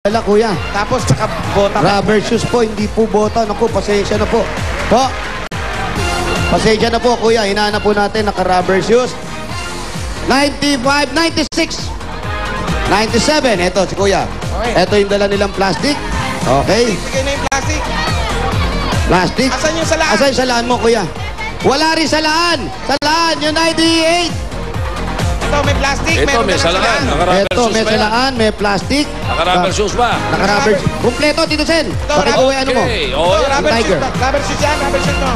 Wala, kuya. Tapos, saka bota. Rubber shoes po, hindi po bota. Naku, pasensya na po. Pasensya na po, kuya. Hinahanap po natin, naka-rubber shoes. 95, 96, 97. Ito, si kuya. Okay. Ito yung dala nilang plastic. Okay. Tigay na yung plastic. Plastic. Asan yung salaan? Asan yung salaan mo, kuya? Wala rin salaan. Salaan, yung 98. Ito, may plastic. Ito, meron may ka ng salaan. Ito, may salaan, may plastic. Naka-rubber shoes ba? Naka-rubber. Kumpleto, Tito Sen. Pakikuha ano mo. Okay. Ito, rubber shoes. Tiger. Rubber shoes yan, rubber shoes mo.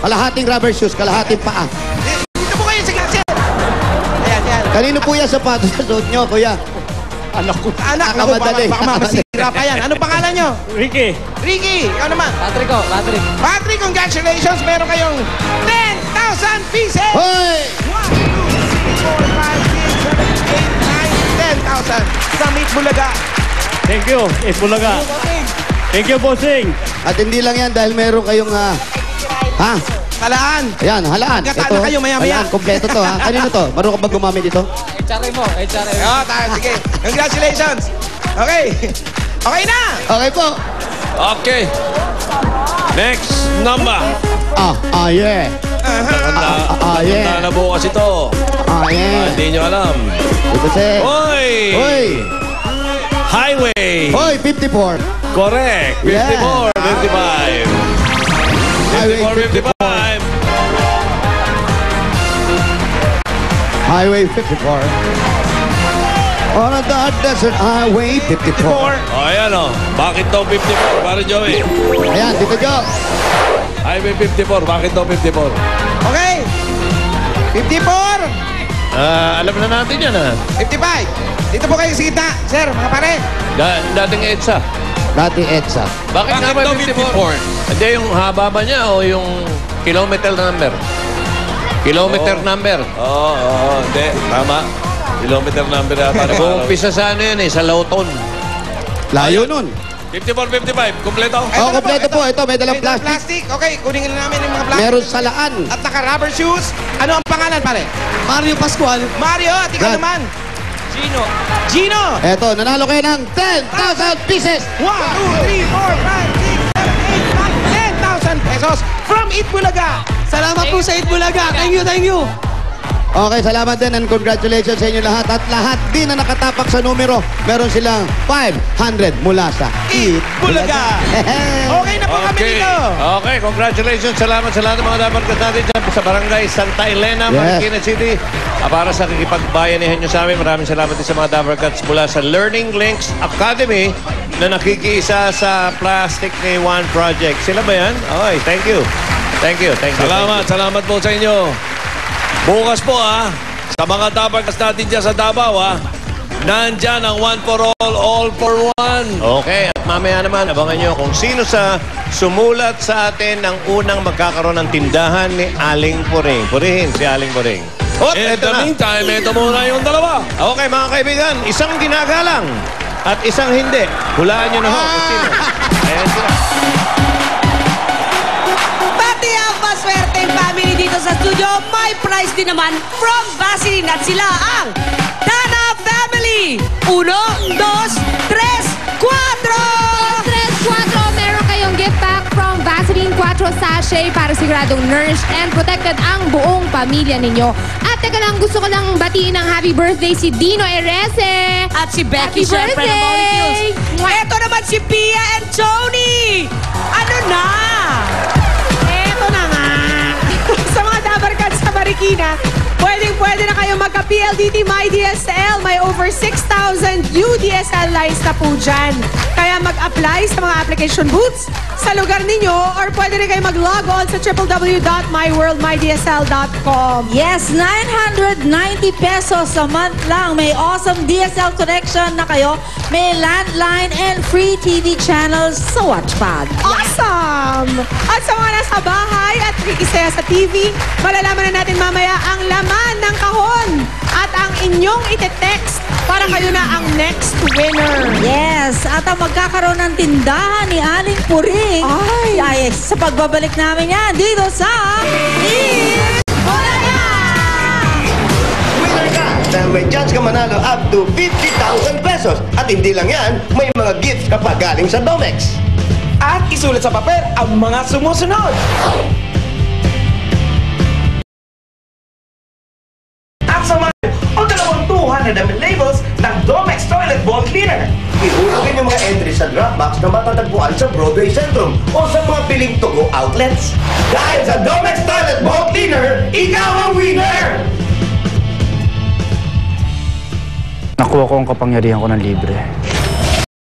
Kalahating rubber shoes, kalahating paa. Dito po kayo sa glasses. Ayan, yan. Kanino po yan sapatos sa suot nyo, kuya? Anak ko. Anak ko, baka mamasira pa yan. Anong pangalan nyo? Ricky. Ricky, ikaw naman. Patrick ko, Patrick. Patrick, congratulations. Meron kayong 10,000 pieces. Hoy! 1, 2, 3, 4, 5, 6, 7, 8, 9, 10,000. Sa Meet Bulaga. Thank you, Bulaga. Thank you, bossing. At hindi lang yan dahil meron kayong, Talaan. Ayan, halaan. Magkatalo kayo maya-maya. Halaan, kompleto to, ha? Kanino to? Marunong ka ba gumamit dito? HRM mo, HRM. Tayo, sige. Congratulations. Okay. Okay na. Okay po. Okay. Next number. Yeah. Yeah. Na bukas ito. Yeah. Hindi nyo alam. Ito Sen. Hoy! Hoy! Highway. Hoy, 54. Correct. 54, Yeah. 55. Highway 54, 55. Highway 54. On a dark desert highway 54. Ayan o. Bakit daw 54? Pare Joey. Ayan, Tito Jo. Highway 54. Bakit daw 54? Okay. 54. Alam na natin yan 55. Dito po kayo sa gitna. Sir, mga pare. Dating EDSA. Dati EDSA. Bakit nga ba 54? Hindi, yung haba ba niya o yung kilometer number? Kilometer number. Oo, hindi. Tama. Kilometer number yata. Kung umpisa sa ano yan sa Lauton. Layo nun. 54, 55. Kompleto? Kompleto po. Ito, may dalang plastic. Plastic. Okay, kunin na namin yung mga plastic. Meron salaan. At naka-rubber shoes. Ano ang pangalan, pare? Mario Pascual. Mario, at ikaw God. naman. Gino. Gino. Eto, nanalo kayo ng 10,000 pieces. 1, 2, 3, 4, 5, 6, 7, 8, 9, 10,000 pesos from Eat Bulaga. Salamat po sa Bulaga. Thank you. Okay, salamat din and congratulations sa inyo lahat. At lahat din na nakatapak sa numero, meron silang 500 mula sa Eat Bulaga. Okay na po kami dito. Okay, congratulations. Salamat sa lahat ng mga dabarkas natin dyan sa Barangay Santa Elena, Marikina City. Para sa kikipagbayanihan nyo sa amin, maraming salamat din sa mga dabarkas mula sa Learning Links Academy na nakikiisa sa Plastic Day One Project. Sila ba yan? Okay, thank you. Thank you. Salamat po sa inyo. Bukas po sa mga dabarkas natin dyan sa Davao nandyan ang one for all for one. Okay, at mamaya naman, abangan nyo kung sino sa sumulat sa atin ang unang magkakaroon ng tindahan ni Aling Puring. Purihin si Aling Puring. In the meantime, ito muna yung dalawa. Okay, mga kaibigan, isang ginagalang at isang hindi. Hulaan nyo na ho kung sino. Ayan sila. Pati ang paswerteng family dito sa studio, may prize din naman from Vaseline at sila ang Dana Family. 1, 2, 3, 4! 3, 4, meron kayong gift pack from Vaseline 4 sachet para siguradong nourished and protected ang buong pamilya ninyo. At teka lang, gusto ko lang batiin ng happy birthday si Dino Erese. At si Becky, Happy syempre, ng Molecules. Ito naman si Pia and Tony. Ano na? Ito na nga. Sa mga dabarkad sa Marikina, pwede na kayo magka-PLDT MyDSL. May over 6,000 UDSL lines na po dyan. Kaya mag-apply sa mga application booths sa lugar ninyo or pwede rin kayo mag-log on sa www.myworldmydsl.com. Yes, 990 pesos a month lang. May awesome DSL connection na kayo. May landline and free TV channels sa Watchpad. Awesome! At sa mga nasa bahay at nakikisaya sa TV, malalaman na natin mamaya ang laman ng kahon at ang inyong ite-text para kayo na ang next winner. Yes, at ang magkakaroon ng tindahan ni Aling Puring ay sa pagbabalik namin yan dito sa Eat Bulaga! Winner ka! dahil may chance ka manalo up to 50,000 pesos. At hindi lang yan, may mga gifts ka pa galing sa Domex. At isulat sa papel ang mga sumusunod. At sa mga o dalawang 200 ml labels ng Domex Toilet Bowl Cleaner. Ihulogin yung mga entries sa Dropbox na matatagpuan sa Broadway Centrum o sa mga piling Tugo outlets. Dahil sa Domex Toilet Bowl Cleaner, ikaw ang winner! Nakuha ko ang kapangyarihan ko ng libre.